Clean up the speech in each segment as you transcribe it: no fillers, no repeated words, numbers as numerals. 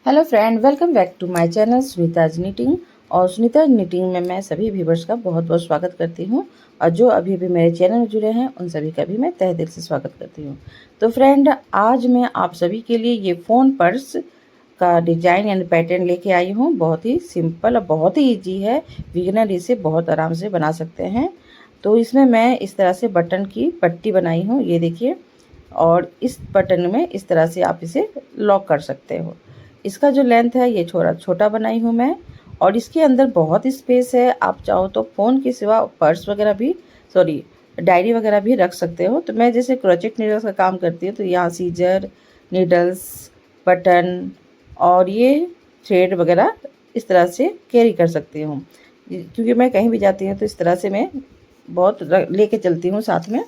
Hello friend, welcome back to my channel Sunita's knitting. और Sunita knitting में मैं सभी व्यूवर्स का बहुत बहुत स्वागत करती हूँ। और जो अभी अभी मेरे चैनल में जुड़े हैं उन सभी का भी मैं तहे दिल से स्वागत करती हूँ। तो फ्रेंड, आज मैं आप सभी के लिए ये फ़ोन पर्स का डिज़ाइन एंड पैटर्न लेके आई हूँ। बहुत ही सिंपल और बहुत ही ईजी है, बिगिनर इसे बहुत आराम से बना सकते हैं। तो इसमें मैं इस तरह से बटन की पट्टी बनाई हूँ, ये देखिए। और इस बटन में इस तरह से आप इसे लॉक कर सकते हो। इसका जो लेंथ है ये छोटा बनाई हूँ मैं। और इसके अंदर बहुत स्पेस है, आप चाहो तो फ़ोन के सिवा पर्स वगैरह भी, सॉरी, डायरी वगैरह भी रख सकते हो। तो मैं जैसे क्रोचेट नीडल्स का काम करती हूँ, तो यहाँ सीजर, नीडल्स, बटन और ये थ्रेड वगैरह इस तरह से कैरी कर सकती हूँ। क्योंकि मैं कहीं भी जाती हूँ तो इस तरह से मैं बहुत लेके चलती हूँ साथ में।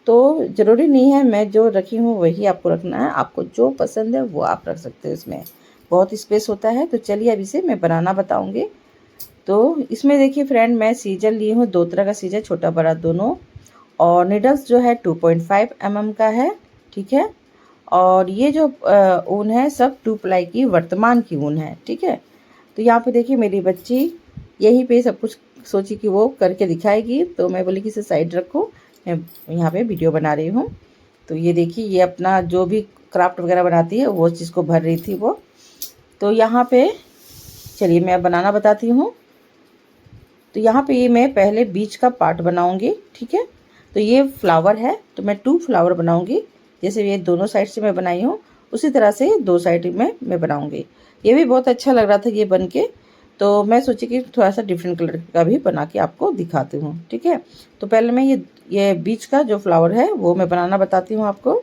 तो ज़रूरी नहीं है मैं जो रखी हूँ वही आपको रखना है, आपको जो पसंद है वो आप रख सकते हो। इसमें बहुत स्पेस होता है। तो चलिए अब इसे मैं बनाना बताऊँगी। तो इसमें देखिए फ्रेंड, मैं सीजर ली हूँ, 2 तरह का सीजर, छोटा बड़ा दोनों। और नीडल्स जो है 2.5 mm का है, ठीक है। और ये जो ऊन है सब 2 प्लाई की वर्तमान की ऊन है, ठीक है। तो यहाँ पे देखिए मेरी बच्ची यहीं पे सब कुछ सोची कि वो करके दिखाएगी, तो मैं बोली कि इसे साइड रखो, मैं यहाँ पे वीडियो बना रही हूँ। तो ये देखिए, ये अपना जो भी क्राफ्ट वगैरह बनाती है वो चीज़ को भर रही थी वो। तो यहाँ पे चलिए मैं अब बनाना बताती हूँ। तो यहाँ पे ये मैं पहले बीच का पार्ट बनाऊँगी, ठीक है। तो ये फ्लावर है, तो मैं 2 फ्लावर बनाऊँगी। जैसे ये दोनों साइड से मैं बनाई हूँ उसी तरह से 2 साइड में मैं बनाऊँगी। ये भी बहुत अच्छा लग रहा था ये बन के। तो मैं सोची कि थोड़ा सा डिफरेंट कलर का भी बना के आपको दिखाती हूँ, ठीक है। तो पहले मैं ये बीच का जो फ्लावर है वो मैं बनाना बताती हूँ आपको।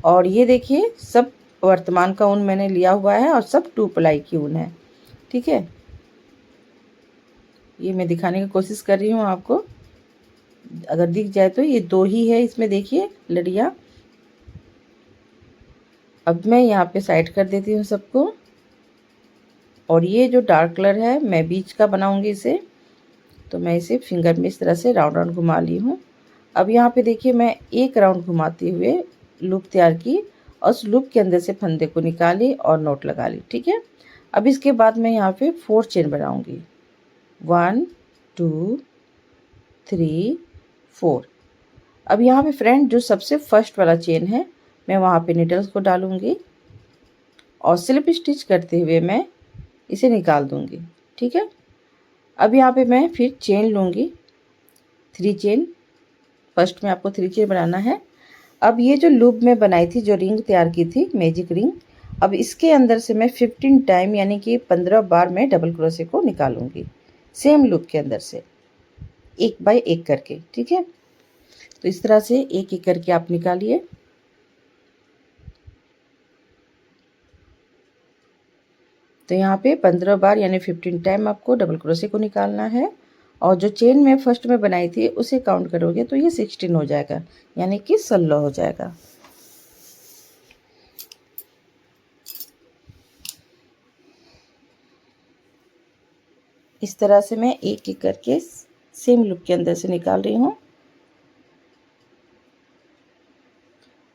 और ये देखिए सब वर्तमान का ऊन मैंने लिया हुआ है और सब 2 प्लाई की ऊन है, ठीक है। ये मैं दिखाने की कोशिश कर रही हूँ आपको, अगर दिख जाए तो। ये 2 ही है इसमें, देखिए लड़ियाँ। अब मैं यहाँ पे साइड कर देती हूँ सबको। और ये जो डार्क कलर है मैं बीच का बनाऊँगी इसे। तो मैं इसे फिंगर में इस तरह से राउंड राउंड घुमा ली हूँ। अब यहाँ पे देखिए मैं एक राउंड घुमाते हुए लूप तैयार की और उस लूप के अंदर से फंदे को निकाली और नोट लगा ली, ठीक है। अब इसके बाद मैं यहाँ पे 4 चेन बनाऊँगी, 1 2 3 4। अब यहाँ पे फ्रेंड जो सबसे फर्स्ट वाला चेन है मैं वहाँ पे नीडल्स को डालूँगी और स्लिप स्टिच करते हुए मैं इसे निकाल दूँगी, ठीक है। अब यहाँ पे मैं फिर चेन लूँगी, 3 चेन। फर्स्ट में आपको 3 चेन बनाना है। अब ये जो लूप में बनाई थी, जो रिंग तैयार की थी, मैजिक रिंग, अब इसके अंदर से मैं 15 टाइम यानी कि 15 बार मैं डबल क्रोशे को निकालूंगी, सेम लूप के अंदर से, एक बाय एक करके, ठीक है। तो इस तरह से एक एक करके आप निकालिए। तो यहाँ पे 15 बार यानी 15 टाइम आपको डबल क्रोशे को निकालना है। और जो चेन में फर्स्ट में बनाई थी उसे काउंट करोगे तो ये 16 हो जाएगा, यानी कि 16 हो जाएगा। इस तरह से मैं एक एक करके सेम लूप के अंदर से निकाल रही हूँ।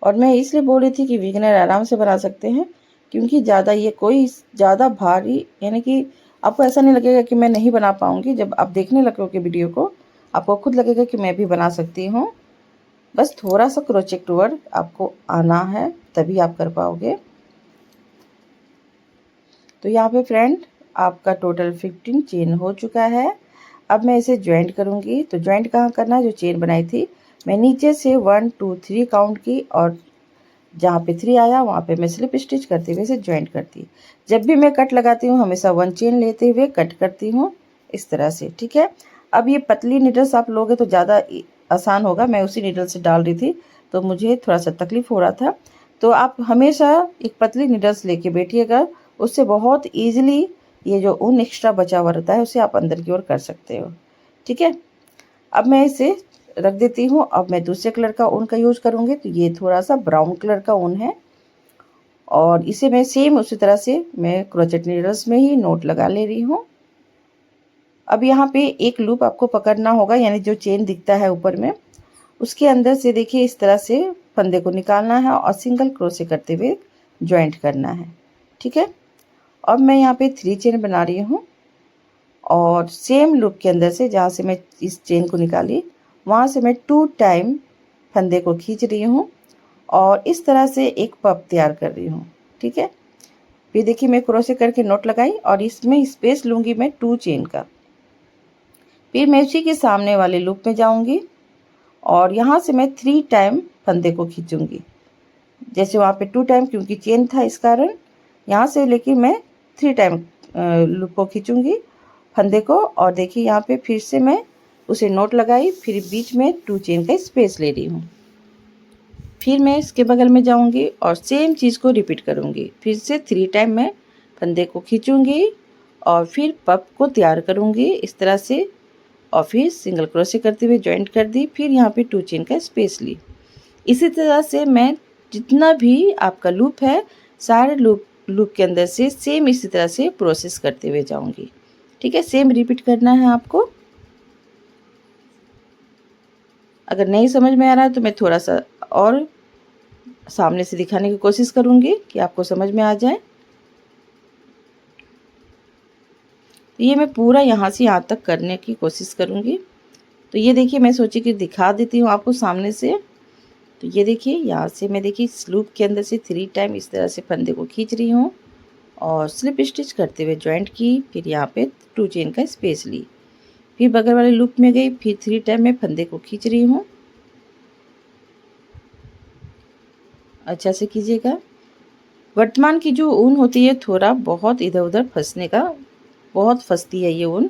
और मैं इसलिए बोल रही थी कि बिगिनर आराम से बना सकते हैं, क्योंकि ज़्यादा ये कोई ज़्यादा भारी, यानी कि आपको ऐसा नहीं लगेगा कि मैं नहीं बना पाऊँगी। जब आप देखने लगोगे वीडियो को आपको खुद लगेगा कि मैं भी बना सकती हूँ। बस थोड़ा सा क्रोचेट वर्क आपको आना है, तभी आप कर पाओगे। तो यहाँ पे फ्रेंड आपका टोटल 15 चेन हो चुका है। अब मैं इसे ज्वाइंट करूँगी। तो ज्वाइंट कहाँ करना है, जो चेन बनाई थी मैं नीचे से 1 2 3 काउंट की, और जहाँ पे 3 आया वहाँ पे मैं स्लिप स्टिच करते हुए इसे ज्वाइंट करती। जब भी मैं कट लगाती हूँ हमेशा 1 चेन लेते हुए कट करती हूँ, इस तरह से, ठीक है। अब ये पतली नीडल्स आप लोगे तो ज़्यादा आसान होगा। मैं उसी नीडल से डाल रही थी तो मुझे थोड़ा सा तकलीफ़ हो रहा था। तो आप हमेशा एक पतली नीडल्स लेके बैठिएगा, उससे बहुत ईजिली ये जो ऊन एक्स्ट्रा बचा हुआ रहता है उसे आप अंदर की ओर कर सकते हो, ठीक है। अब मैं इसे रख देती हूँ। अब मैं दूसरे कलर का ऊन का यूज़ करूँगी। तो ये थोड़ा सा ब्राउन कलर का ऊन है और इसे मैं सेम उसी तरह से मैं क्रोचेट नीडल्स में ही नोट लगा ले रही हूँ। अब यहाँ पे एक लूप आपको पकड़ना होगा, यानी जो चेन दिखता है ऊपर में उसके अंदर से देखिए इस तरह से फंदे को निकालना है और सिंगल क्रोशे करते हुए ज्वाइंट करना है, ठीक है। अब मैं यहाँ पे 3 चेन बना रही हूँ और सेम लूप के अंदर से जहाँ से मैं इस चेन को निकाली वहाँ से मैं 2 टाइम फंदे को खींच रही हूँ और इस तरह से एक पफ तैयार कर रही हूँ। ठीक है, फिर देखिए मैं क्रोशे करके नोट लगाई और इसमें स्पेस लूँगी मैं 2 चेन का। फिर मैं उसी के सामने वाले लूप में जाऊँगी और यहाँ से मैं 3 टाइम फंदे को खींचूँगी। जैसे वहाँ पे 2 टाइम क्योंकि चेन था इस कारण यहाँ से लेके मैं 3 टाइम लूप को खींचूँगी फंदे को और देखिए यहाँ पे फिर से मैं उसे नोट लगाई, फिर बीच में 2 चेन का स्पेस ले रही हूँ। फिर मैं इसके बगल में जाऊँगी और सेम चीज़ को रिपीट करूँगी। फिर से 3 टाइम मैं फंदे को खींचूँगी और फिर पफ को तैयार करूँगी इस तरह से और फिर सिंगल क्रोशे करते हुए जॉइंट कर दी, फिर यहाँ पे 2 चेन का स्पेस ली। इसी तरह से मैं जितना भी आपका लूप है सारे लूप के अंदर से सेम इसी तरह से प्रोसेस करते हुए जाऊँगी। ठीक है, सेम रिपीट करना है आपको। अगर नहीं समझ में आ रहा है तो मैं थोड़ा सा और सामने से दिखाने की कोशिश करूँगी कि आपको समझ में आ जाए। तो ये मैं पूरा यहाँ से यहाँ तक करने की कोशिश करूँगी। तो ये देखिए मैं सोची कि दिखा देती हूँ आपको सामने से। तो ये देखिए यहाँ से मैं देखिए इस लूप के अंदर से 3 टाइम इस तरह से फंदे को खींच रही हूँ और स्लिप स्टिच करते हुए जॉइंट की, फिर यहाँ पे 2 चेन का स्पेस ली, फिर बगल वाले लूप में गई, फिर 3 टाइम मैं फंदे को खींच रही हूँ। अच्छा से कीजिएगा। वर्तमान की जो ऊन होती है थोड़ा बहुत इधर उधर फंसने का, बहुत फंसती है ये ऊन।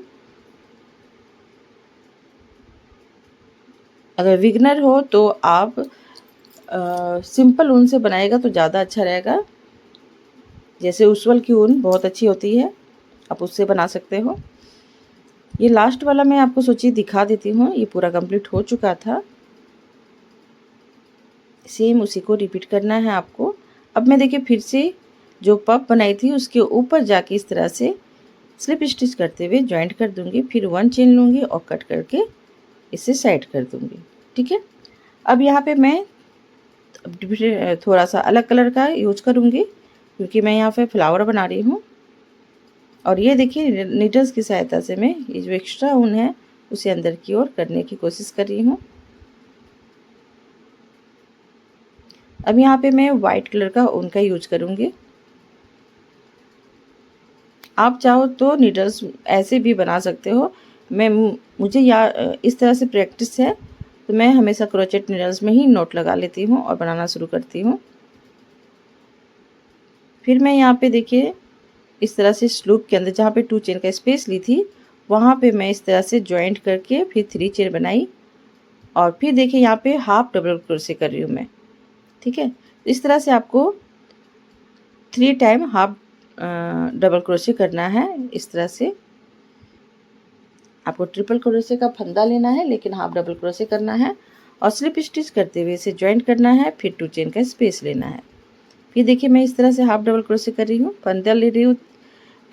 अगर बिगनर हो तो आप सिंपल ऊन से बनाएगा तो ज़्यादा अच्छा रहेगा। जैसे उज्ज्वल की ऊन बहुत अच्छी होती है, आप उससे बना सकते हो। ये लास्ट वाला मैं आपको सोची दिखा देती हूँ। ये पूरा कंप्लीट हो चुका था, सेम उसी को रिपीट करना है आपको। अब मैं देखिए फिर से जो पफ बनाई थी उसके ऊपर जाके इस तरह से स्लिप स्टिच करते हुए जॉइंट कर दूंगी, फिर 1 चेन लूँगी और कट करके इसे साइड कर दूंगी। ठीक है, अब यहाँ पे मैं थोड़ा सा अलग कलर का यूज करूँगी क्योंकि मैं यहाँ पे फ्लावर बना रही हूँ। और ये देखिए नीडल्स की सहायता से मैं ये जो एक्स्ट्रा ऊन है उसे अंदर की ओर करने की कोशिश कर रही हूँ। अब यहाँ पे मैं वाइट कलर का ऊन का यूज करूँगी। आप चाहो तो नीडल्स ऐसे भी बना सकते हो। मुझे इस तरह से प्रैक्टिस है तो मैं हमेशा क्रोचेट नीडल्स में ही नोट लगा लेती हूँ और बनाना शुरू करती हूँ। फिर मैं यहाँ पे देखिए इस तरह से लूप के अंदर जहाँ पे 2 चेन का स्पेस ली थी वहाँ पे मैं इस तरह से जॉइंट करके फिर 3 चेन बनाई और फिर देखिए यहाँ पे हाफ डबल क्रोशे कर रही हूँ मैं। ठीक है, इस तरह से आपको 3 टाइम हाफ डबल क्रोशे करना है। इस तरह से आपको ट्रिपल क्रोशे का फंदा लेना है लेकिन हाफ डबल क्रोशे करना है और स्लिप स्टिच करते हुए इसे जॉइंट करना है, फिर 2 चेन का स्पेस लेना है। फिर देखिए मैं इस तरह से हाफ डबल क्रोशे कर रही हूँ, फंदा ले रही हूँ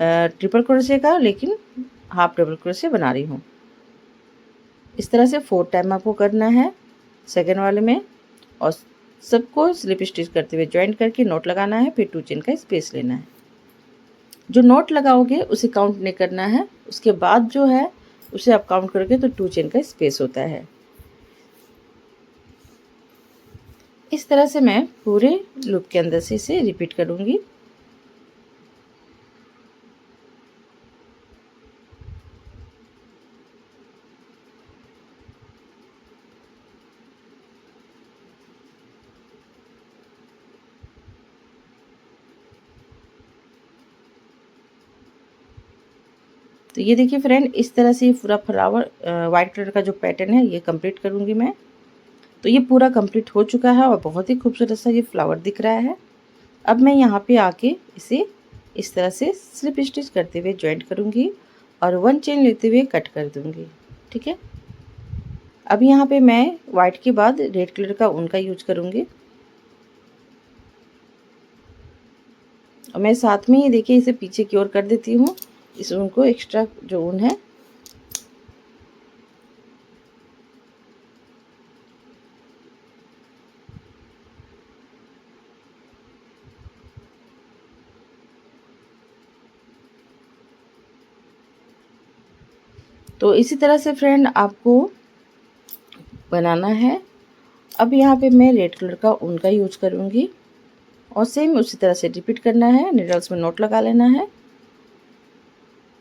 ट्रिपल क्रोशे का लेकिन हाफ डबल क्रोशे बना रही हूँ। इस तरह से 4 टाइम आपको करना है सेकेंड वाले में और सबको स्लिप स्टिच करते हुए जॉइंट करके नोट लगाना है, फिर 2 चेन का स्पेस लेना है। जो नोट लगाओगे उसे काउंट नहीं करना है, उसके बाद जो है उसे आप काउंट करोगे तो 2 चेन का स्पेस होता है। इस तरह से मैं पूरे लूप के अंदर से इसे रिपीट करूँगी। तो ये देखिए फ्रेंड इस तरह से पूरा फ्लावर वाइट कलर का जो पैटर्न है ये कंप्लीट करूँगी मैं। तो ये पूरा कंप्लीट हो चुका है और बहुत ही खूबसूरत सा ये फ्लावर दिख रहा है। अब मैं यहाँ पे आके इसे इस तरह से स्लिप स्टिच करते हुए जॉइंट करूँगी और 1 चेन लेते हुए कट कर दूँगी। ठीक है, अब यहाँ पे मैं वाइट के बाद रेड कलर का ऊन का यूज करूँगी और मैं साथ में ही देखिए इसे पीछे की ओर कर देती हूँ, इस ऊन को एक्स्ट्रा जो ऊन है। तो इसी तरह से फ्रेंड आपको बनाना है। अब यहाँ पे मैं रेड कलर का ऊन का यूज करूँगी और सेम उसी तरह से रिपीट करना है। नीडल्स में नोट लगा लेना है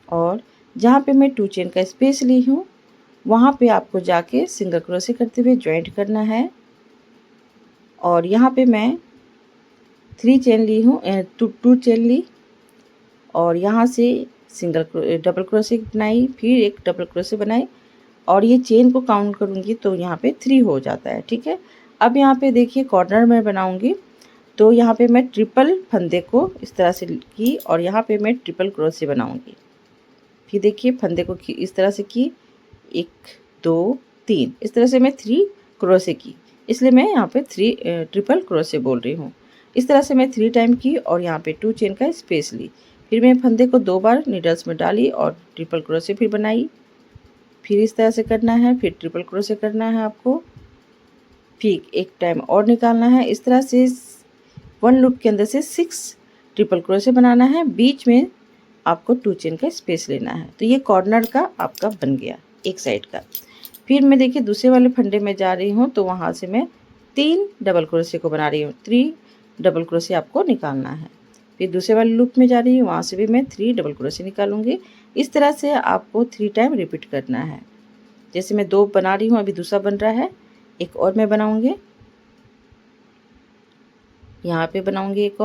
और जहाँ पे मैं 2 चेन का स्पेस ली हूँ वहाँ पे आपको जाके सिंगल क्रोशे करते हुए जॉइंट करना है। और यहाँ पे मैं 3 चेन ली हूँ, 2 चेन ली और यहाँ से डबल क्रोशे बनाई, फिर एक डबल क्रोशे बनाई और ये चेन को काउंट करूँगी तो यहाँ पे 3 हो जाता है। ठीक है, अब यहाँ पे देखिए कॉर्नर में बनाऊँगी तो यहाँ पे मैं ट्रिपल फंदे को इस तरह से की और यहाँ पे मैं ट्रिपल क्रोशे बनाऊँगी। फिर देखिए फंदे को इस तरह से की, 1 2 3, इस तरह से मैं 3 क्रोशे की, इसलिए मैं यहाँ पे 3 ट्रिपल क्रोशे बोल रही हूँ। इस तरह से मैं 3 टाइम की और यहाँ पे 2 चेन का स्पेस ली। फिर मैं फंदे को 2 बार नीडल्स में डाली और ट्रिपल क्रोशे फिर बनाई। फिर इस तरह से करना है, फिर ट्रिपल क्रोशे करना है आपको, फिर एक टाइम और निकालना है। इस तरह से 1 लूप के अंदर से 6 ट्रिपल क्रोशे बनाना है। बीच में आपको 2 चेन का स्पेस लेना है। तो ये कॉर्नर का आपका बन गया एक साइड का। फिर मैं देखिए दूसरे वाले फंदे में जा रही हूँ तो वहाँ से मैं 3 डबल क्रोशे को बना रही हूँ। 3 डबल क्रोशे आपको निकालना है। फिर दूसरे वाले लूप में जा रही हूँ, वहाँ से भी मैं 3 डबल क्रोशे निकालूंगी। इस तरह से आपको 3 टाइम रिपीट करना है। जैसे मैं 2 बना रही हूँ, अभी दूसरा बन रहा है, एक और मैं बनाऊंगी, यहाँ पे बनाऊंगी एक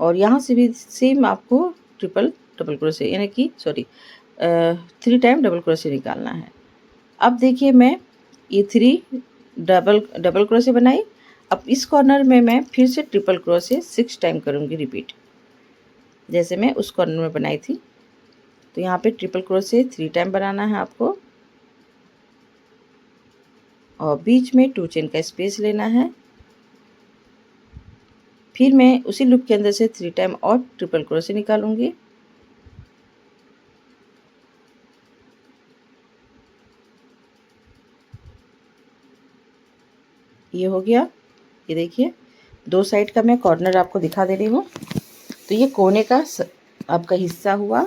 और यहाँ से भी सेम आपको ट्रिपल डबल क्रोशे यानी कि 3 टाइम डबल क्रोशे निकालना है। अब देखिए मैं ये 3 डबल क्रोशे बनाई। अब इस कॉर्नर में मैं फिर से ट्रिपल क्रोशे 6 टाइम करूँगी रिपीट, जैसे मैं उस कॉर्नर में बनाई थी। तो यहाँ पे ट्रिपल क्रोशे 3 टाइम बनाना है आपको और बीच में 2 चेन का स्पेस लेना है। फिर मैं उसी लूप के अंदर से 3 टाइम और ट्रिपल क्रोशे निकालूंगी। ये हो गया। ये देखिए 2 साइड का मैं कॉर्नर आपको दिखा दे रही हूँ। तो ये कोने का आपका हिस्सा हुआ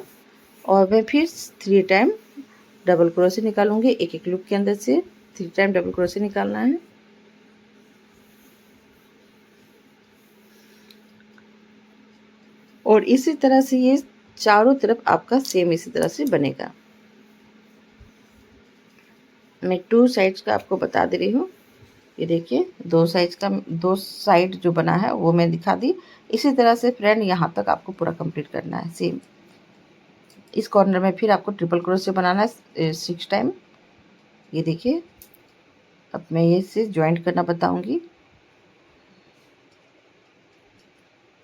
और मैं फिर 3 टाइम डबल क्रोशे निकालूंगी। एक एक लूप के अंदर से 3 टाइम डबल क्रोशे निकालना है। और इसी तरह से ये चारों तरफ आपका सेम इसी तरह से बनेगा। मैं 2 साइड्स का आपको बता दे रही हूँ। ये देखिए 2 साइड जो बना है वो मैं दिखा दी। इसी तरह से फ्रेंड यहाँ तक आपको पूरा कंप्लीट करना है सेम। इस कॉर्नर में फिर आपको ट्रिपल क्रोशे बनाना है 6 टाइम। ये देखिए अब मैं ये से ज्वाइंट करना बताऊंगी।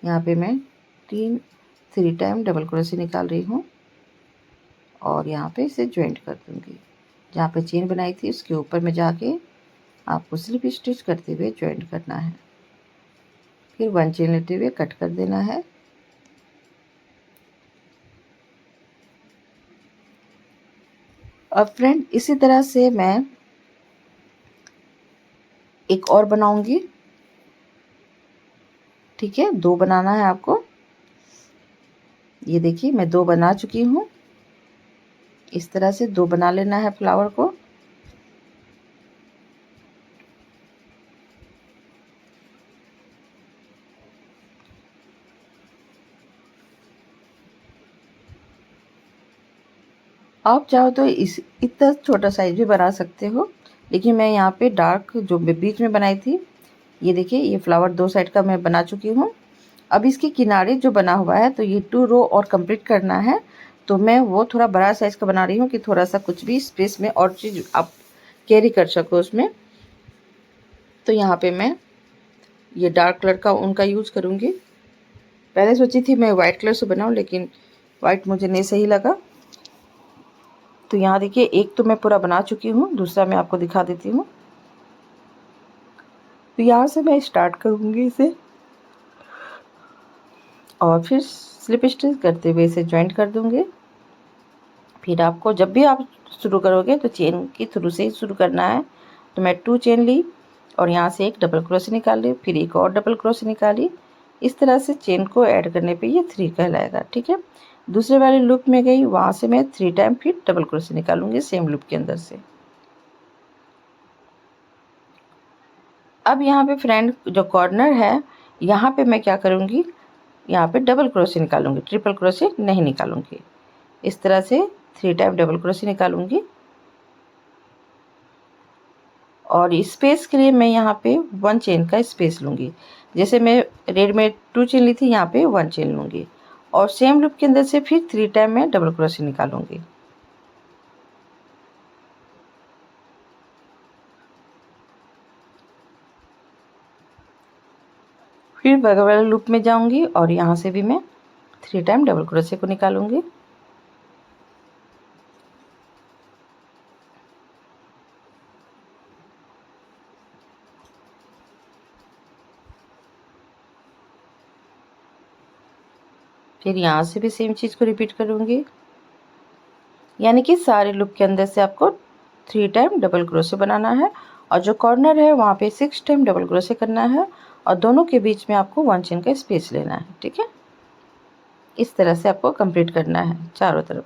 यहाँ पे मैं 3 टाइम डबल क्रोशे निकाल रही हूँ और यहाँ पे इसे ज्वाइंट कर दूंगी। जहाँ पे चेन बनाई थी उसके ऊपर में जाके आपको स्लिप स्टिच करते हुए ज्वाइंट करना है। फिर 1 चेन लेते हुए कट कर देना है। अब फ्रेंड इसी तरह से मैं एक और बनाऊंगी। ठीक है, 2 बनाना है आपको। ये देखिए मैं 2 बना चुकी हूँ। इस तरह से 2 बना लेना है फ्लावर को। आप चाहो तो इतना छोटा साइज भी बना सकते हो, लेकिन मैं यहाँ पे डार्क जो बीच में बनाई थी, ये देखिए ये फ्लावर 2 साइड का मैं बना चुकी हूँ। अब इसके किनारे जो बना हुआ है तो ये 2 रो और कंप्लीट करना है। तो मैं वो थोड़ा बड़ा साइज का बना रही हूँ कि थोड़ा सा कुछ भी स्पेस में और चीज़ आप कैरी कर सको उसमें। तो यहाँ पे मैं ये डार्क कलर का ऊन का यूज़ करूँगी। पहले सोची थी मैं वाइट कलर से बनाऊँ, लेकिन वाइट मुझे नहीं सही लगा। तो यहाँ देखिए एक तो मैं पूरा बना चुकी हूँ, दूसरा मैं आपको दिखा देती हूँ। तो यहाँ से मैं स्टार्ट करूँगी इसे और फिर स्लिप स्टिच करते हुए इसे ज्वाइंट कर दूँगी। फिर आपको जब भी आप शुरू करोगे तो चेन के थ्रू से ही शुरू करना है। तो मैं 2 चेन ली और यहाँ से एक डबल क्रोशे निकाल ली, फिर एक और डबल क्रोशे निकाली। इस तरह से चेन को ऐड करने पे ये 3 कहलाएगा। ठीक है, दूसरे वाले लूप में गई, वहाँ से मैं 3 टाइम फिर डबल क्रोशे निकालूंगी सेम लूप के अंदर से। अब यहाँ पे फ्रेंड जो कॉर्नर है, यहाँ पे मैं क्या करूँगी, यहाँ पे डबल क्रोशे निकालूंगी, ट्रिपल क्रोशे नहीं निकालूंगी। इस तरह से 3 टाइम डबल क्रोशे निकालूंगी और स्पेस के लिए मैं यहाँ पे 1 चेन का स्पेस लूँगी। जैसे मैं रेड में 2 चेन ली थी, यहाँ पे 1 चेन लूँगी और सेम लूप के अंदर से फिर 3 टाइम मैं डबल क्रोशे निकालूँगी। फिर बगल वाले लूप में जाऊँगी और यहाँ से भी मैं 3 टाइम डबल क्रोशे को निकालूँगी। फिर यहाँ से भी सेम चीज़ को रिपीट करूँगी, यानी कि सारे लूप के अंदर से आपको 3 टाइम डबल क्रोशे बनाना है और जो कॉर्नर है वहाँ पे 6 टाइम डबल क्रोशे करना है और दोनों के बीच में आपको 1 चेन का स्पेस लेना है। ठीक है, इस तरह से आपको कंप्लीट करना है चारों तरफ।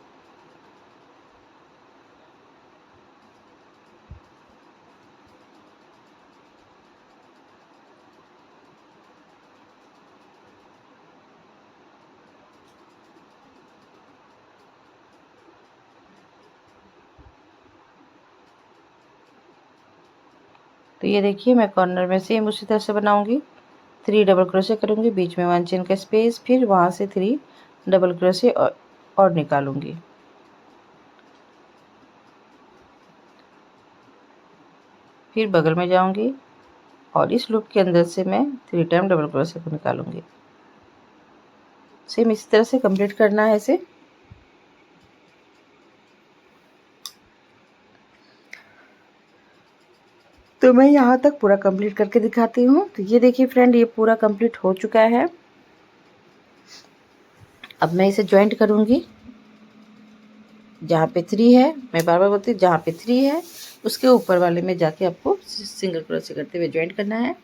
तो ये देखिए मैं कॉर्नर में सेम उसी तरह से बनाऊंगी। 3 डबल क्रोशे करूंगी, बीच में 1 चेन का स्पेस, फिर वहाँ से 3 डबल क्रोशे और निकालूंगी। फिर बगल में जाऊंगी और इस लूप के अंदर से मैं 3 टाइम डबल क्रोशे को निकालूंगी। सेम इसी तरह से कंप्लीट करना है इसे। तो मैं यहाँ तक पूरा कंप्लीट करके दिखाती हूँ। तो ये देखिए फ्रेंड, ये पूरा कंप्लीट हो चुका है। अब मैं इसे ज्वाइंट करूँगी। जहाँ पे 3 है, मैं बार बार बोलती हूँ, जहाँ पे 3 है उसके ऊपर वाले में जाके आपको सिंगल क्रोशे करते हुए ज्वाइंट करना है।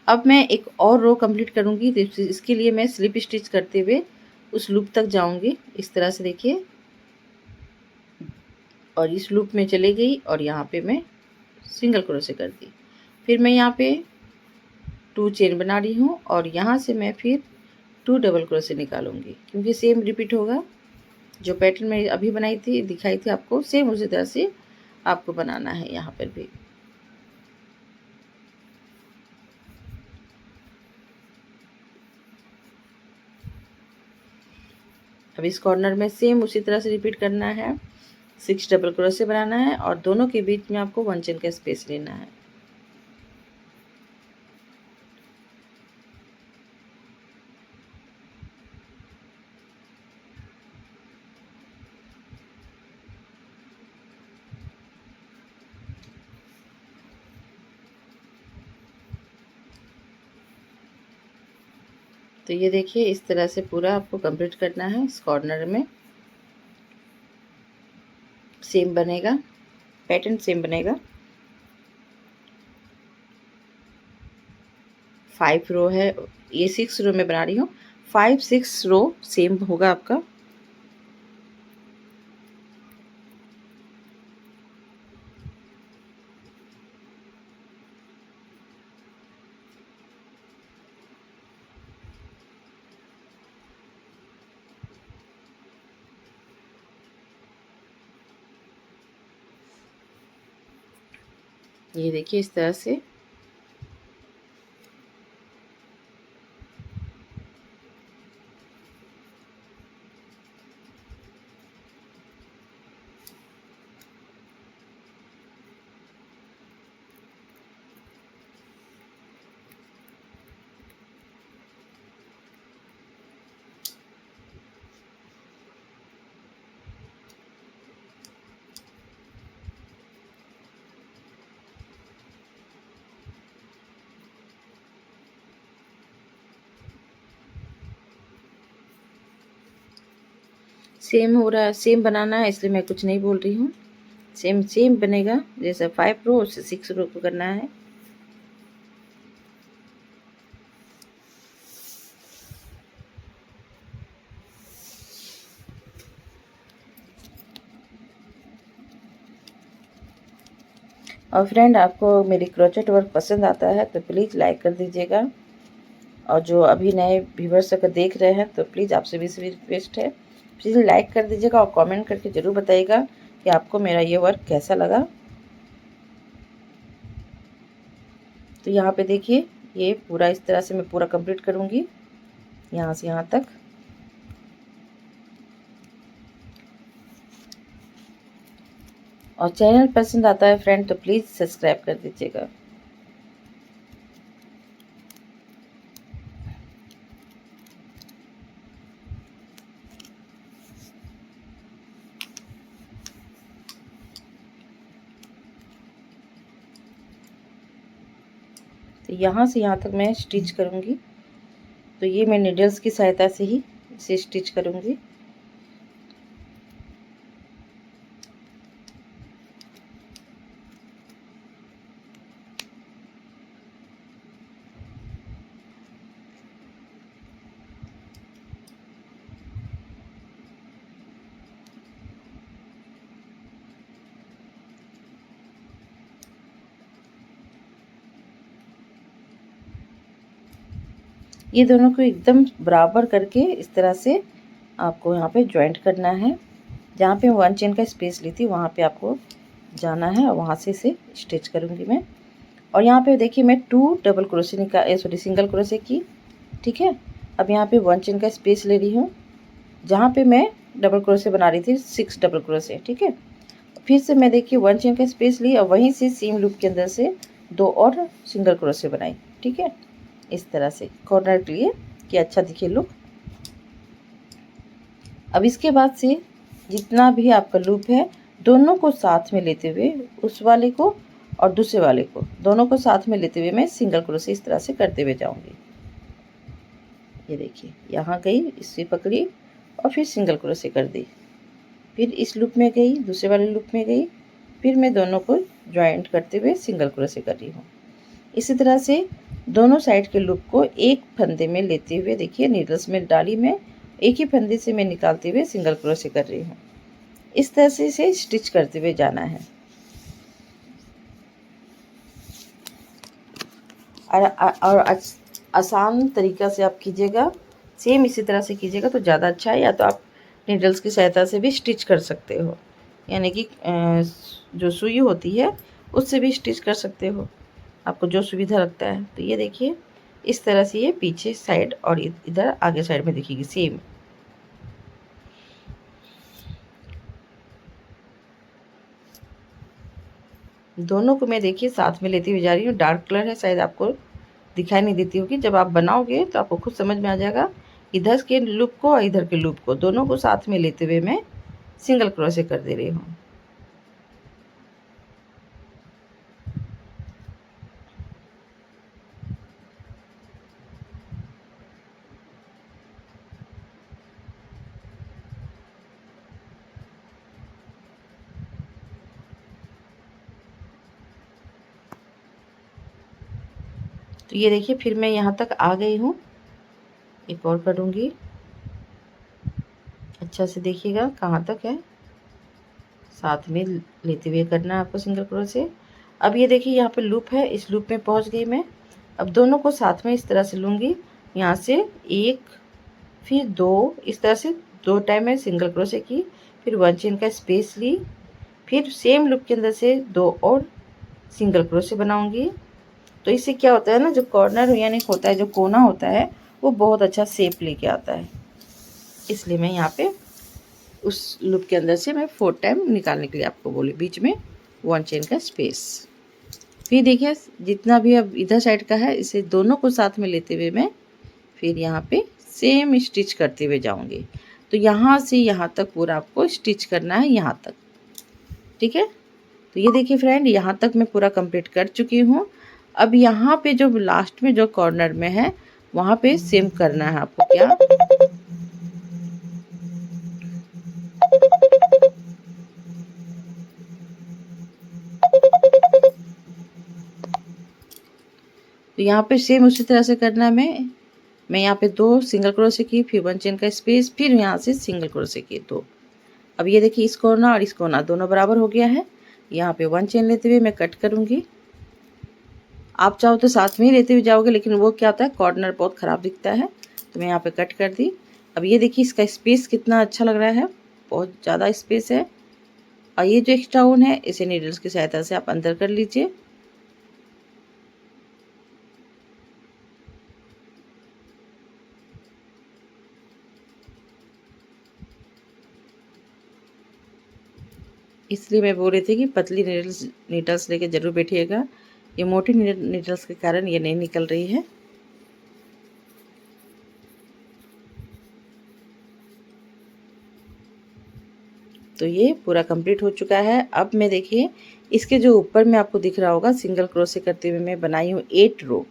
अब मैं एक और रो कंप्लीट करूँगी, तो इसके लिए मैं स्लिप स्टिच करते हुए उस लूप तक जाऊँगी। इस तरह से देखिए, और इस लूप में चली गई और यहाँ पे मैं सिंगल क्रोशे कर दी। फिर मैं यहाँ पे 2 चेन बना रही हूँ और यहाँ से मैं फिर 2 डबल क्रोशे निकालूंगी, क्योंकि सेम रिपीट होगा। जो पैटर्न मैं अभी बनाई थी, दिखाई थी आपको, सेम उसी तरह से आपको बनाना है यहाँ पर भी। अब इस कॉर्नर में सेम उसी तरह से रिपीट करना है। 6 डबल क्रोशे बनाना है और दोनों के बीच में आपको 1 चेन का स्पेस लेना है। तो ये देखिए, इस तरह से पूरा आपको कंप्लीट करना है। इस कॉर्नर में सेम बनेगा, पैटर्न सेम बनेगा। 5 रो है, ये 6 रो में बना रही हूँ। 5-6 रो सेम होगा आपका। ये देखिए इस तरह से। सेम हो रहा है, सेम बनाना है, इसलिए मैं कुछ नहीं बोल रही हूँ। सेम सेम बनेगा, जैसे 5 रो से 6 रो को करना है। और फ्रेंड, आपको मेरी क्रोचेट वर्क पसंद आता है तो प्लीज़ लाइक कर दीजिएगा। और जो अभी नए व्यूवर्स अगर देख रहे हैं तो प्लीज़ आपसे भी रिक्वेस्ट है, प्लीज़ लाइक कर दीजिएगा और कमेंट करके ज़रूर बताइएगा कि आपको मेरा ये वर्क कैसा लगा। तो यहाँ पे देखिए, ये पूरा इस तरह से मैं पूरा कंप्लीट करूँगी, यहाँ से यहाँ तक। और चैनल पसंद आता है फ्रेंड तो प्लीज़ सब्सक्राइब कर दीजिएगा। तो यहाँ से यहाँ तक मैं स्टिच करूँगी। तो ये मैं नीडल्स की सहायता से ही इसे स्टिच करूँगी। ये दोनों को एकदम बराबर करके इस तरह से आपको यहाँ पे जॉइंट करना है। जहाँ पे 1 चेन का स्पेस ली थी वहाँ पे आपको जाना है और वहाँ से इसे स्टिच करूँगी मैं। और यहाँ पे देखिए मैं 2 डबल क्रोशे सिंगल क्रोशे की, ठीक है। अब यहाँ पे 1 चेन का स्पेस ले रही हूँ, जहाँ पे मैं डबल क्रोशे बना रही थी 6 डबल क्रोशे, ठीक है। फिर से मैं देखिए 1 चेन का स्पेस ली और वहीं से सेम लूप के अंदर से 2 और सिंगल क्रोशे बनाई, ठीक है। इस तरह से कॉर्नर के लिए कि अच्छा दिखे लुक। अब इसके बाद से जितना भी आपका लूप है दोनों को साथ में लेते हुए, उस वाले को और दूसरे वाले को दोनों को साथ में लेते हुए मैं सिंगल क्रोशे इस तरह से करते हुए जाऊंगी। ये देखिए, यहाँ गई, इसे पकड़ी और फिर सिंगल क्रोशे कर दी, फिर इस लूप में गई, दूसरे वाले लूप में गई, फिर मैं दोनों को ज्वाइंट करते हुए सिंगल क्रोशे कर रही हूँ। इसी तरह से दोनों साइड के लूप को एक फंदे में लेते हुए देखिए, नीडल्स में डाली मैं, एक ही फंदे से मैं निकालते हुए सिंगल क्रोशे कर रही हूँ। इस तरह से इसे स्टिच करते हुए जाना है। और आसान तरीक़ा से आप कीजिएगा, सेम इसी तरह से कीजिएगा तो ज़्यादा अच्छा है। या तो आप नीडल्स की सहायता से भी स्टिच कर सकते हो, यानी कि जो सुई होती है उससे भी स्टिच कर सकते हो, आपको जो सुविधा लगता है। तो ये देखिए, इस तरह से ये पीछे साइड और इधर आगे साइड में दिखेगी सेम। दोनों को मैं देखिए साथ में लेती हुई जा रही हूँ। डार्क कलर है, शायद आपको दिखाई नहीं देती होगी। जब आप बनाओगे तो आपको खुद समझ में आ जाएगा। इधर के लूप को और इधर के लूप को दोनों को साथ में लेते हुए मैं सिंगल क्रोशे कर दे रही हूँ। तो ये देखिए, फिर मैं यहाँ तक आ गई हूँ। एक और करूँगी, अच्छा से देखिएगा कहाँ तक है, साथ में लेते हुए करना है आपको सिंगल क्रोशे। अब ये देखिए, यहाँ पे लूप है, इस लूप में पहुँच गई मैं। अब दोनों को साथ में इस तरह से लूँगी, यहाँ से 1 फिर 2, इस तरह से 2 टाइम मैं सिंगल क्रोशे की, फिर 1 चेन का स्पेस ली, फिर सेम लूप के अंदर से 2 और सिंगल क्रोशे बनाऊंगी। तो इससे क्या होता है ना, जो कॉर्नर यानी होता है, जो कोना होता है, वो बहुत अच्छा शेप लेके आता है। इसलिए मैं यहाँ पे उस लूप के अंदर से मैं 4 टाइम निकालने के लिए आपको बोली, बीच में 1 चेन का स्पेस। फिर देखिए, जितना भी अब इधर साइड का है इसे दोनों को साथ में लेते हुए मैं फिर यहाँ पे सेम स्टिच करते हुए जाऊंगी। तो यहाँ से यहाँ तक पूरा आपको स्टिच करना है, यहाँ तक, ठीक है। तो ये देखिए फ्रेंड, यहाँ तक मैं पूरा कंप्लीट कर चुकी हूँ। अब यहाँ पे जो लास्ट में जो कॉर्नर में है वहाँ पे सेम करना है आपको। क्या, तो यहाँ पे सेम उसी तरह से करना है। मैं यहाँ पे 2 सिंगल क्रोशे की, फिर 1 चेन का स्पेस, फिर यहाँ से सिंगल क्रोशे की 2। अब ये देखिए, इस कोना और इस कोना दोनों बराबर हो गया है। यहाँ पे 1 चेन लेते हुए मैं कट करूँगी। आप चाहो तो साथ में ही लेते हुए जाओगे, लेकिन वो क्या होता है कॉर्नर बहुत ख़राब दिखता है, तो मैं यहाँ पे कट कर दी। अब ये देखिए इसका स्पेस कितना अच्छा लग रहा है, बहुत ज़्यादा स्पेस है। और ये जो एक्स्ट्रा ऊन है इसे नीडल्स की सहायता से आप अंदर कर लीजिए। इसलिए मैं बोल रही थी कि पतली नीडल्स लेके ज़रूर बैठिएगा। ये मोटी नीडल्स के कारण ये नहीं निकल रही है। तो ये पूरा कंप्लीट हो चुका है। अब मैं देखिए इसके जो ऊपर में आपको दिख रहा होगा सिंगल क्रोशे करते हुए मैं बनाई हूँ 8 रो।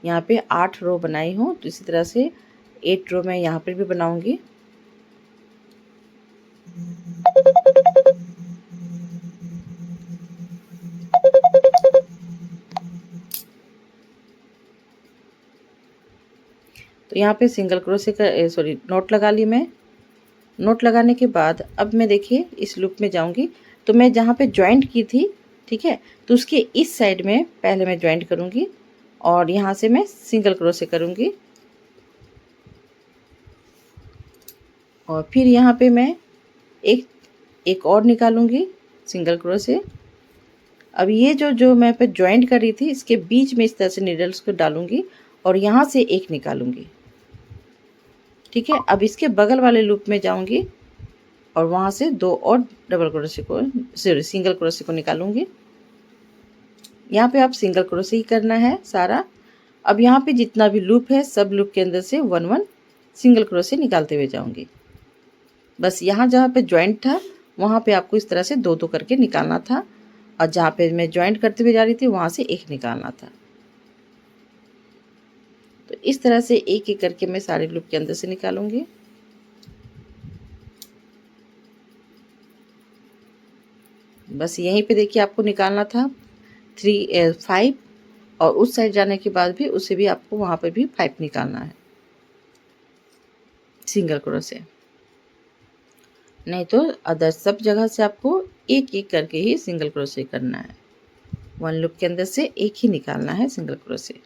यहाँ पे 8 रो बनाई हूँ, तो इसी तरह से 8 रो मैं यहाँ पर भी बनाऊँगी। तो यहाँ पे सिंगल क्रोशे का सॉरी नोट लगा ली मैं। नोट लगाने के बाद अब मैं देखिए इस लूप में जाऊंगी, तो मैं जहाँ पे जॉइंट की थी, ठीक है, तो उसके इस साइड में पहले मैं जॉइंट करूंगी और यहाँ से मैं सिंगल क्रोशे करूंगी और फिर यहाँ पे मैं एक और निकालूंगी सिंगल क्रोशे। अब ये जो मैं पे जॉइंट कर रही थी इसके बीच में इस तरह से नीडल्स को डालूंगी और यहाँ से एक निकालूंगी, ठीक है। अब इसके बगल वाले लूप में जाऊंगी और वहाँ से 2 और डबल क्रोशे को सॉरी सिंगल क्रोशे को निकालूंगी। यहाँ पे आप सिंगल क्रोशे ही करना है सारा। अब यहाँ पे जितना भी लूप है सब लूप के अंदर से 1 सिंगल क्रोशे निकालते हुए जाऊंगी। बस यहाँ जहाँ पे जॉइंट था वहाँ पे आपको इस तरह से 2 करके निकालना था और जहाँ पे मैं जॉइंट करते हुए जा रही थी वहाँ से एक निकालना था। तो इस तरह से एक एक करके मैं सारे लूप के अंदर से निकालूंगी। बस यहीं पे देखिए आपको निकालना था 5 और उस साइड जाने के बाद भी उसे भी आपको वहाँ पर भी 5 निकालना है सिंगल क्रोशे, नहीं तो अदर सब जगह से आपको एक एक करके ही सिंगल क्रोशे करना है। 1 लूप के अंदर से एक ही निकालना है सिंगल क्रोशे।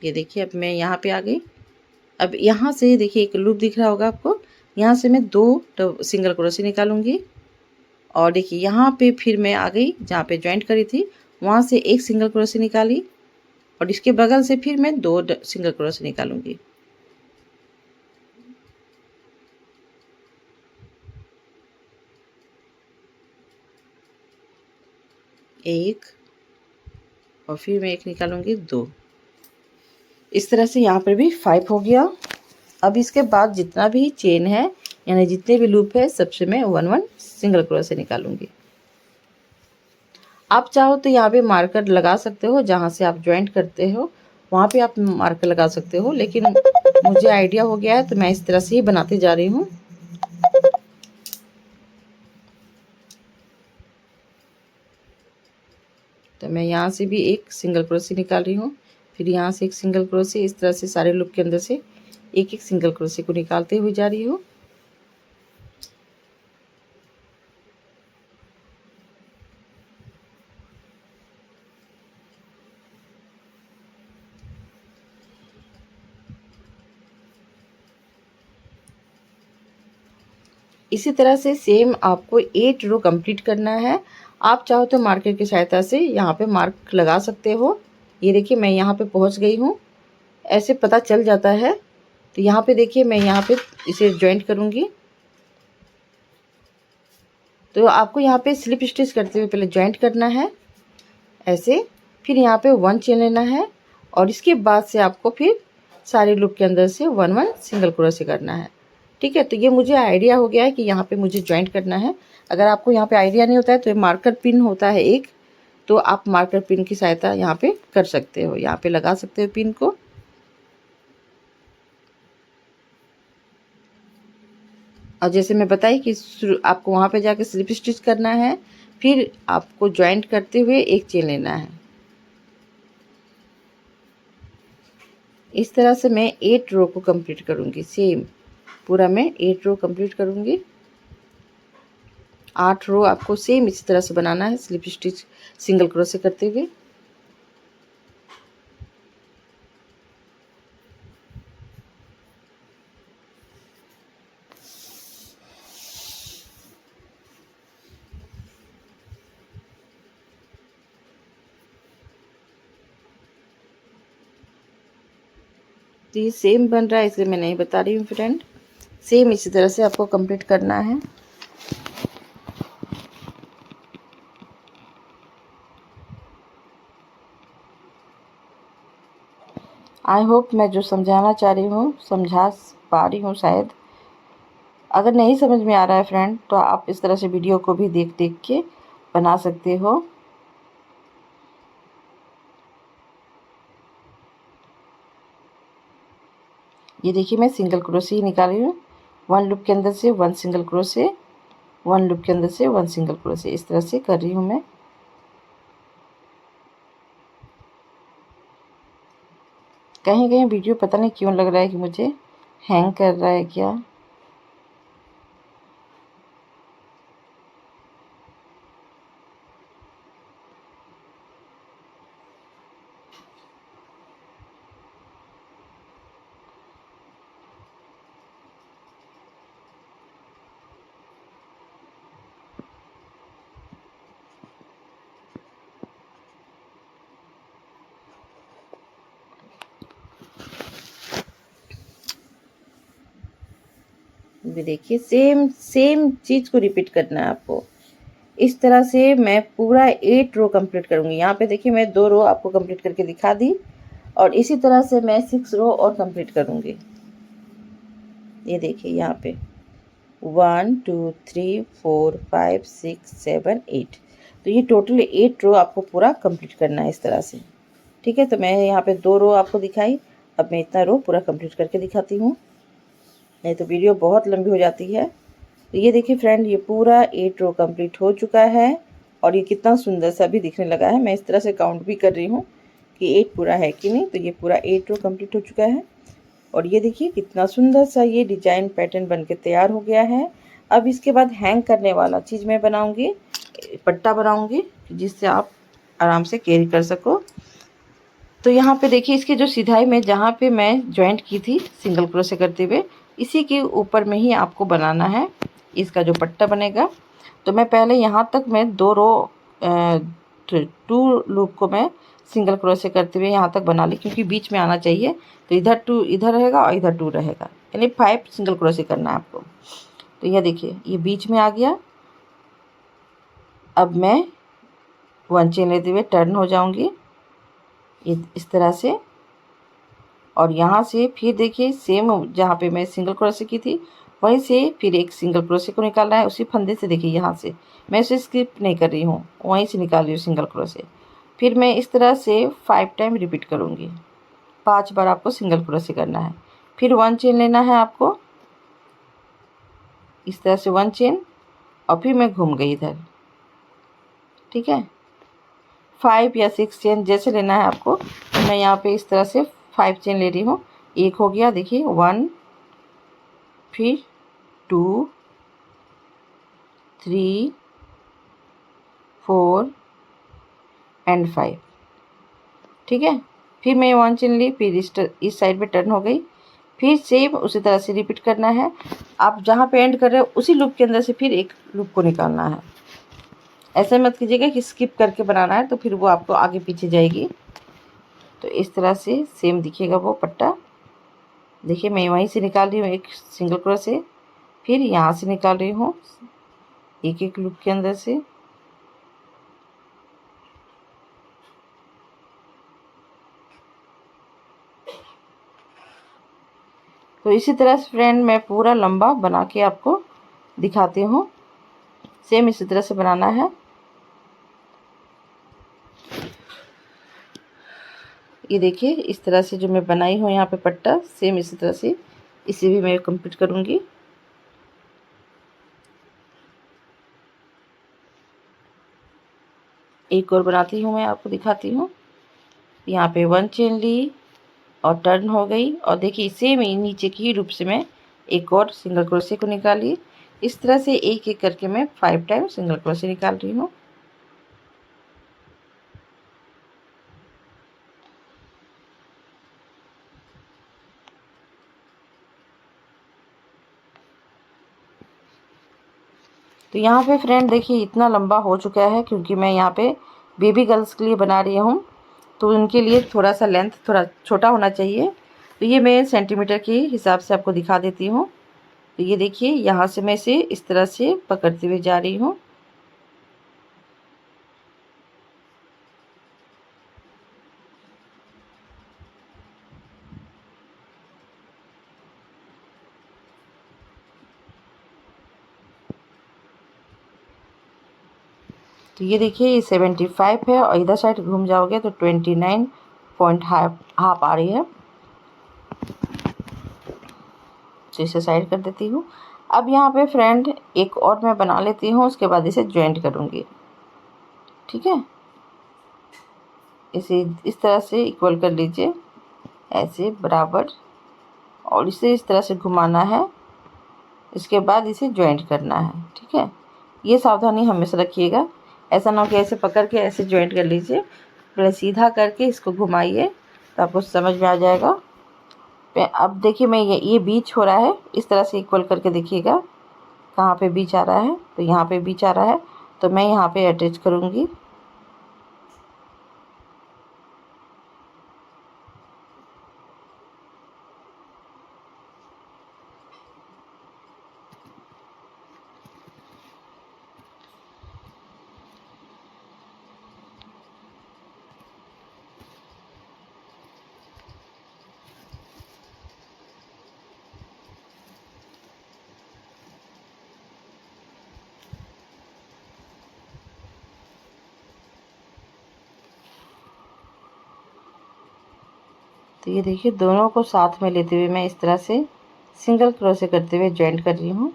ये देखिए अब मैं यहाँ पे आ गई। अब यहाँ से देखिए एक लूप दिख रहा होगा आपको, यहाँ से मैं 2 सिंगल क्रोशे निकालूंगी और देखिए यहाँ पे फिर मैं आ गई जहाँ पे जॉइंट करी थी वहाँ से एक सिंगल क्रोशे निकाली और इसके बगल से फिर मैं 2 सिंगल क्रोशे निकालूंगी। एक और फिर मैं एक निकालूंगी 2। इस तरह से यहाँ पर भी 5 हो गया। अब इसके बाद जितना भी चेन है यानी जितने भी लूप है सबसे मैं 1 सिंगल क्रोशे निकालूंगी। आप चाहो तो यहाँ पे मार्कर लगा सकते हो, जहाँ से आप जॉइंट करते हो वहाँ पे आप मार्कर लगा सकते हो, लेकिन मुझे आइडिया हो गया है तो मैं इस तरह से ही बनाते जा रही हूँ। तो मैं यहाँ से भी एक सिंगल क्रोशे निकाल रही हूँ, फिर यहाँ से एक सिंगल क्रोशे, इस तरह से सारे लूप के अंदर से एक एक सिंगल क्रोशे को निकालते हुए जा रही हूँ। इसी तरह से सेम आपको 8 रो कंप्लीट करना है। आप चाहो तो मार्कर की सहायता से यहाँ पे मार्क लगा सकते हो। ये देखिए मैं यहाँ पे पहुँच गई हूँ, ऐसे पता चल जाता है। तो यहाँ पे देखिए मैं यहाँ पे इसे जॉइंट करूँगी। तो आपको यहाँ पे स्लिप स्टिच करते हुए पहले जॉइंट करना है ऐसे, फिर यहाँ पे 1 चेन लेना है और इसके बाद से आपको फिर सारे लूप के अंदर से 1 सिंगल क्रोशे करना है, ठीक है। तो ये मुझे आइडिया हो गया है कि यहाँ पे मुझे जॉइंट करना है। अगर आपको यहाँ पे आइडिया नहीं होता है तो मार्कर पिन होता है एक, तो आप मार्कर पिन की सहायता यहाँ पे कर सकते हो, यहाँ पे लगा सकते हो पिन को। और जैसे मैं बताई कि आपको वहाँ पे जाके स्लिप स्टिच करना है, फिर आपको जॉइंट करते हुए एक चेन लेना है। इस तरह से मैं 8 रो को कंप्लीट करूँगी। सेम पूरा मैं 8 रो कंप्लीट करूँगी। 8 रो आपको सेम इसी तरह से बनाना है, स्लिप स्टिच सिंगल क्रोशे करते हुए। तो ये सेम बन रहा है इसलिए मैं नहीं बता रही हूँ फ्रेंड। सेम इसी तरह से आपको कंप्लीट करना है। आई होप मैं जो समझाना चाह रही हूँ समझा पा रही हूँ शायद। अगर नहीं समझ में आ रहा है फ्रेंड तो आप इस तरह से वीडियो को भी देख देख के बना सकते हो। ये देखिए मैं सिंगल क्रोशे ही निकाल रही हूँ। 1 लूप के अंदर से 1 सिंगल क्रोशे, 1 लूप के अंदर से 1 सिंगल क्रोशे, इस तरह से कर रही हूँ मैं। कहीं कहीं वीडियो पता नहीं क्यों लग रहा है कि मुझे हैंग कर रहा है क्या। ये देखिए सेम सेम चीज़ को रिपीट करना है आपको। इस तरह से मैं पूरा 8 रो कंप्लीट करूँगी। यहाँ पे देखिए मैं 2 रो आपको कंप्लीट करके दिखा दी और इसी तरह से मैं 6 रो और कंप्लीट करूँगी। ये देखिए यहाँ पे 1 2 3 4 5 6 7 8, तो ये टोटल 8 रो आपको पूरा कंप्लीट करना है इस तरह से। ठीक है, तो मैं यहाँ पे 2 रो आपको दिखाई, अब मैं इतना रो पूरा कंप्लीट करके दिखाती हूँ, नहीं तो वीडियो बहुत लंबी हो जाती है। तो ये देखिए फ्रेंड ये पूरा 8 रो कंप्लीट हो चुका है और ये कितना सुंदर सा भी दिखने लगा है। मैं इस तरह से काउंट भी कर रही हूँ कि 8 पूरा है कि नहीं। तो ये पूरा 8 रो कंप्लीट हो चुका है और ये देखिए कितना सुंदर सा ये डिजाइन पैटर्न बन के तैयार हो गया है। अब इसके बाद हैंग करने वाला चीज़ मैं बनाऊंगी, पट्टा बनाऊंगी जिससे आप आराम से कैरी कर सको। तो यहाँ पे देखिए इसकी जो सिधाई में जहाँ पे मैं जॉइंट की थी सिंगल क्रोशे करते हुए, इसी के ऊपर में ही आपको बनाना है इसका जो पट्टा बनेगा। तो मैं पहले यहाँ तक मैं 2 रो 2 लूप को मैं सिंगल क्रोशे करते हुए यहाँ तक बना ली, क्योंकि बीच में आना चाहिए। तो इधर 2 इधर रहेगा और इधर 2 रहेगा, यानी 5 सिंगल क्रोशे करना है आपको। तो यह देखिए ये बीच में आ गया। अब मैं 1 चेन लेते हुए टर्न हो जाऊंगी इस तरह से, और यहाँ से फिर देखिए सेम जहाँ पे मैं सिंगल क्रोशे की थी वहीं से फिर एक सिंगल क्रोशे को निकालना है उसी फंदे से। देखिए यहाँ से मैं इसे स्किप नहीं कर रही हूँ, वहीं से निकाल रही हूँ सिंगल क्रोशे। फिर मैं इस तरह से 5 टाइम रिपीट करूँगी, 5 बार आपको सिंगल क्रोशे करना है। फिर 1 चेन लेना है आपको इस तरह से 1 चेन, और फिर मैं घूम गई इधर। ठीक है, 5 या 6 चेन जैसे लेना है आपको। मैं यहाँ पे इस तरह से 5 चेन ले रही हूँ। एक हो गया देखिए 1, फिर 2 3 4 एंड 5। ठीक है, फिर मैं 1 चेन ली, फिर इस साइड पे टर्न हो गई, फिर सेम उसी तरह से रिपीट करना है। आप जहाँ पे एंड कर रहे हो उसी लूप के अंदर से फिर एक लूप को निकालना है। ऐसे मत कीजिएगा कि स्किप करके बनाना है, तो फिर वो आपको आगे पीछे जाएगी। तो इस तरह से सेम दिखेगा वो पट्टा। देखिए मैं वहीं से निकाल रही हूँ एक सिंगल क्रोशे, फिर यहाँ से निकाल रही हूँ एक एक लूप के अंदर से। तो इसी तरह से फ्रेंड मैं पूरा लंबा बना के आपको दिखाती हूँ। सेम इसी तरह से बनाना है। ये देखिए इस तरह से जो मैं बनाई हूँ यहाँ पे पट्टा, सेम इसी तरह से इसे भी मैं कंप्लीट करूँगी। एक और बनाती हूँ, मैं आपको दिखाती हूँ। यहाँ पे 1 चेन ली, और टर्न हो गई। और देखिए सेम ही नीचे की रूप से मैं एक और सिंगल क्रोशे को निकाली। इस तरह से एक एक करके मैं 5 टाइम सिंगल क्रोशे निकाल रही हूँ। तो यहाँ पे फ्रेंड देखिए इतना लंबा हो चुका है, क्योंकि मैं यहाँ पे बेबी गर्ल्स के लिए बना रही हूँ, तो उनके लिए थोड़ा सा लेंथ थोड़ा छोटा होना चाहिए। तो ये मैं सेंटीमीटर के हिसाब से आपको दिखा देती हूँ। तो ये देखिए यहाँ से मैं इसे इस तरह से पकड़ते हुए जा रही हूँ। तो ये देखिए ये 75 है, और इधर साइड घूम जाओगे तो 29 पॉइंट हाफ आ रही है। तो इसे साइड कर देती हूँ। अब यहाँ पे फ्रेंड एक और मैं बना लेती हूँ, उसके बाद इसे ज्वाइंट करूँगी। ठीक है, इसे इस तरह से इक्वल कर लीजिए, ऐसे बराबर, और इसे इस तरह से घुमाना है। इसके बाद इसे ज्वाइंट करना है। ठीक है, ये सावधानी हमेशा रखिएगा, ऐसा ना हो कि ऐसे पकड़ के ऐसे ज्वाइंट कर लीजिए। पहले सीधा करके इसको घुमाइए तो आपको समझ में आ जाएगा। अब देखिए मैं ये बीच हो रहा है, इस तरह से इक्वल करके देखिएगा कहाँ पे बीच आ रहा है। तो यहाँ पे बीच आ रहा है, तो मैं यहाँ पे अटैच करूँगी। तो ये देखिए दोनों को साथ में लेते हुए मैं इस तरह से सिंगल क्रोशे करते हुए जॉइंट कर रही हूँ।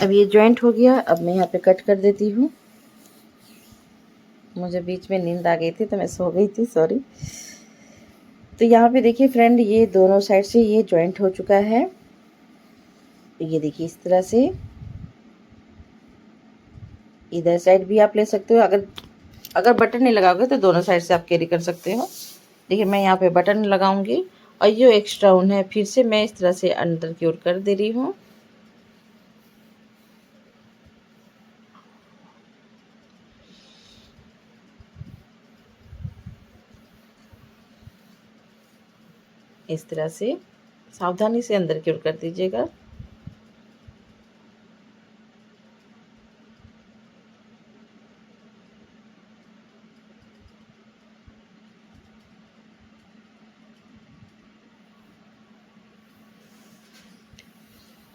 अब ये जॉइंट हो गया। अब मैं यहाँ पे कट कर देती हूँ। मुझे बीच में नींद आ गई थी तो मैं सो गई थी, सॉरी। तो यहाँ पे देखिए फ्रेंड ये दोनों साइड से ये जॉइंट हो चुका है। ये देखिए इस तरह से इधर साइड भी आप ले सकते हो। अगर बटन नहीं लगाओगे तो दोनों साइड से आप कैरी कर सकते हो। देखिए मैं यहाँ पे बटन लगाऊंगी, और ये एक्स्ट्रा ऊन है फिर से मैं इस तरह से अंदर की ओर कर दे रही हूँ। इस तरह से सावधानी से अंदर की ओर कर दीजिएगा। तो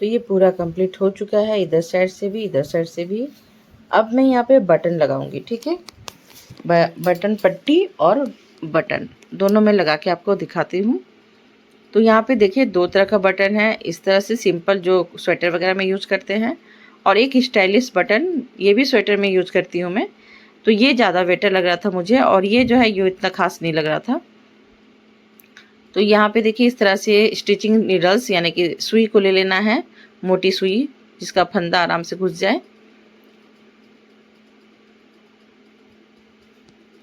ये पूरा कंप्लीट हो चुका है, इधर साइड से भी इधर साइड से भी। अब मैं यहाँ पे बटन लगाऊंगी। ठीक है, बटन पट्टी और बटन दोनों में लगा के आपको दिखाती हूँ। तो यहाँ पे देखिए दो तरह का बटन है, इस तरह से सिंपल जो स्वेटर वगैरह में यूज़ करते हैं, और एक स्टाइलिश बटन, ये भी स्वेटर में यूज़ करती हूँ मैं। तो ये ज़्यादा बेटर लग रहा था मुझे, और ये जो है ये इतना खास नहीं लग रहा था। तो यहाँ पे देखिए इस तरह से स्टिचिंग नीडल्स यानी कि सुई को ले लेना है, मोटी सुई जिसका फंदा आराम से घुस जाए।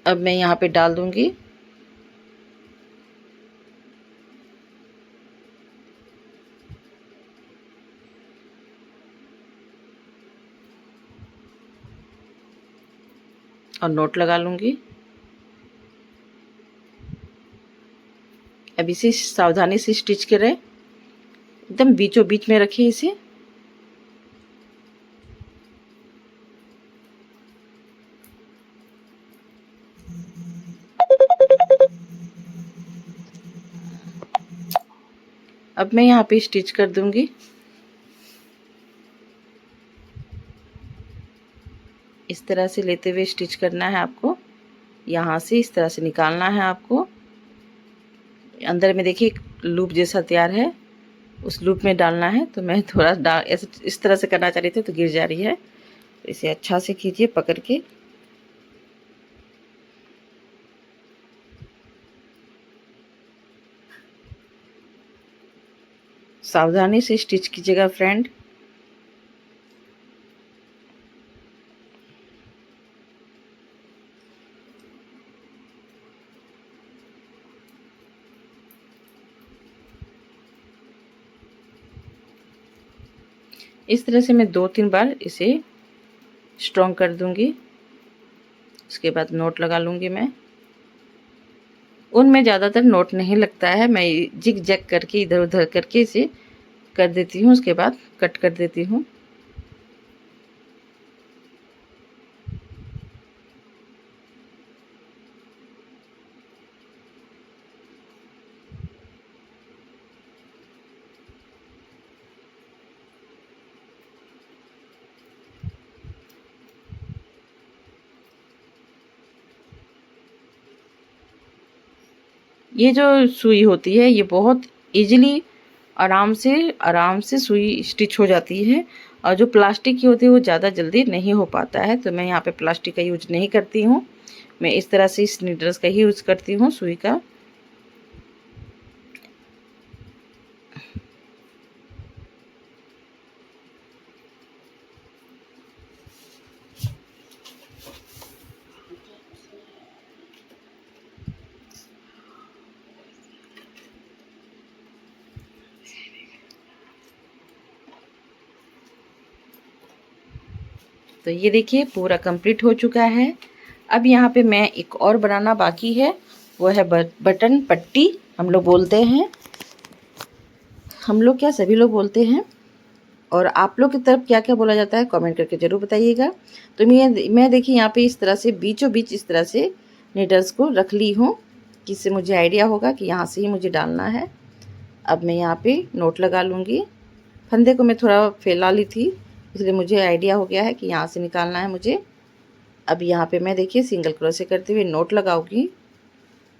अब मैं यहाँ पे डाल दूंगी। और नोट लगा लूंगी। अब इसे सावधानी से स्टिच करें, एकदम बीचों बीच में रखिए इसे। अब मैं यहाँ पे स्टिच कर दूंगी। इस तरह से लेते हुए स्टिच करना है आपको। यहाँ से इस तरह से निकालना है आपको। अंदर में देखिए एक लूप जैसा तैयार है, उस लूप में डालना है। तो मैं थोड़ा ऐसे इस तरह से करना चाह रही थी तो गिर जा रही है। तो इसे अच्छा से कीजिए पकड़ के। सावधानी से स्टिच कीजिएगा फ्रेंड। इस तरह से मैं 2-3 बार इसे स्ट्रॉन्ग कर दूंगी। उसके बाद नोट लगा लूंगी मैं। उनमें ज़्यादातर नोट नहीं लगता है, मैं जिग जैग करके इधर उधर करके इसे कर देती हूँ। उसके बाद कट कर देती हूँ। ये जो सुई होती है ये बहुत इजीली आराम से सुई स्टिच हो जाती है। और जो प्लास्टिक की होती है वो ज़्यादा जल्दी नहीं हो पाता है। तो मैं यहाँ पे प्लास्टिक का यूज नहीं करती हूँ, मैं इस तरह से इस नीडल्स का ही यूज करती हूँ, सुई का। तो ये देखिए पूरा कंप्लीट हो चुका है। अब यहाँ पे मैं एक और बनाना बाकी है, वो है बटन पट्टी। हम लोग बोलते हैं, हम लोग क्या सभी लोग बोलते हैं। और आप लोग की तरफ क्या क्या बोला जाता है कमेंट करके ज़रूर बताइएगा। तो मैं देखिए यहाँ पे इस तरह से बीचों बीच इस तरह से नीडल्स को रख ली हूँ, जिससे मुझे आइडिया होगा कि यहाँ से ही मुझे डालना है। अब मैं यहाँ पे नोट लगा लूँगी। फंदे को मैं थोड़ा फैला ली थी, इसलिए मुझे आइडिया हो गया है कि यहाँ से निकालना है मुझे। अब यहाँ पे मैं देखिए सिंगल क्रोशे करते हुए नोट लगाऊंगी।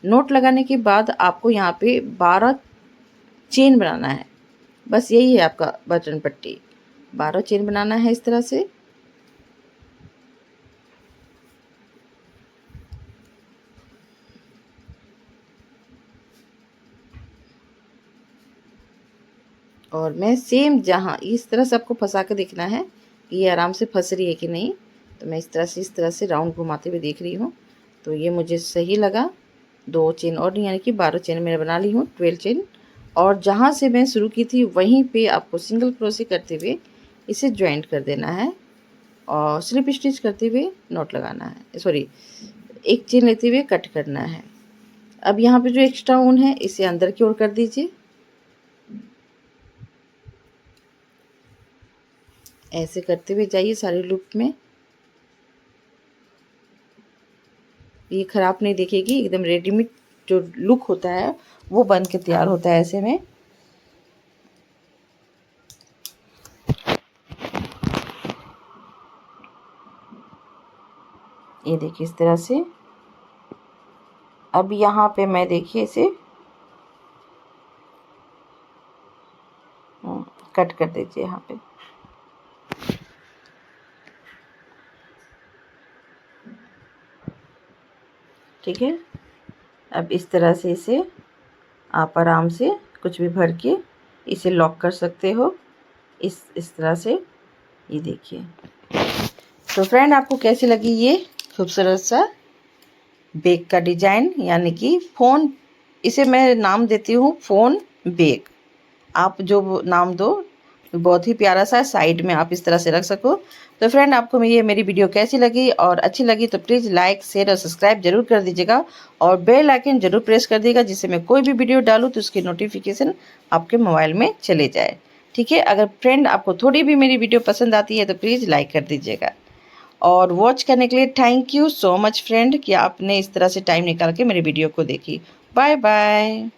नोट लगाने के बाद आपको यहाँ पे 12 चेन बनाना है। बस यही है आपका बटन पट्टी। 12 चेन बनाना है इस तरह से। और मैं सेम जहाँ इस तरह से आपको फंसा के देखना है कि ये आराम से फंस रही है कि नहीं। तो मैं इस तरह से राउंड घुमाते हुए देख रही हूँ। तो ये मुझे सही लगा। 2 चेन और यानी कि 12 चेन मैंने बना ली हूँ, 12 चेन। और जहाँ से मैं शुरू की थी वहीं पे आपको सिंगल क्रोशे करते हुए इसे ज्वाइंट कर देना है और स्लिप स्टिच करते हुए नॉट लगाना है, सॉरी एक चेन लेते हुए कट करना है। अब यहाँ पे जो एक्स्ट्रा ऊन है इसे अंदर की ओर कर दीजिए। ऐसे करते हुए जाइए सारे लूप में। ये खराब नहीं दिखेगी, एकदम रेडीमेड जो लुक होता है वो बन के तैयार होता है ऐसे में। ये देखिए इस तरह से। अब यहाँ पे मैं देखिए इसे कट कर दीजिए यहाँ पे। ठीक है, अब इस तरह से इसे आप आराम से कुछ भी भर के इसे लॉक कर सकते हो इस तरह से। ये देखिए। तो फ्रेंड आपको कैसी लगी ये खूबसूरत सा बैग का डिजाइन, यानी कि फ़ोन, इसे मैं नाम देती हूँ फ़ोन बैग। आप जो नाम दो, बहुत ही प्यारा सा साइड में आप इस तरह से रख सको। तो फ्रेंड आपको ये मेरी वीडियो कैसी लगी और अच्छी लगी तो प्लीज़ लाइक शेयर और सब्सक्राइब जरूर कर दीजिएगा और बेल आइकन जरूर प्रेस कर दीजिएगा, जिससे मैं कोई भी वीडियो डालूँ तो उसकी नोटिफिकेशन आपके मोबाइल में चले जाए। ठीक है, अगर फ्रेंड आपको थोड़ी भी मेरी वीडियो पसंद आती है तो प्लीज़ लाइक कर दीजिएगा। और वॉच करने के लिए thank you so much friend कि आपने इस तरह से टाइम निकाल के मेरी वीडियो को देखी। Bye bye.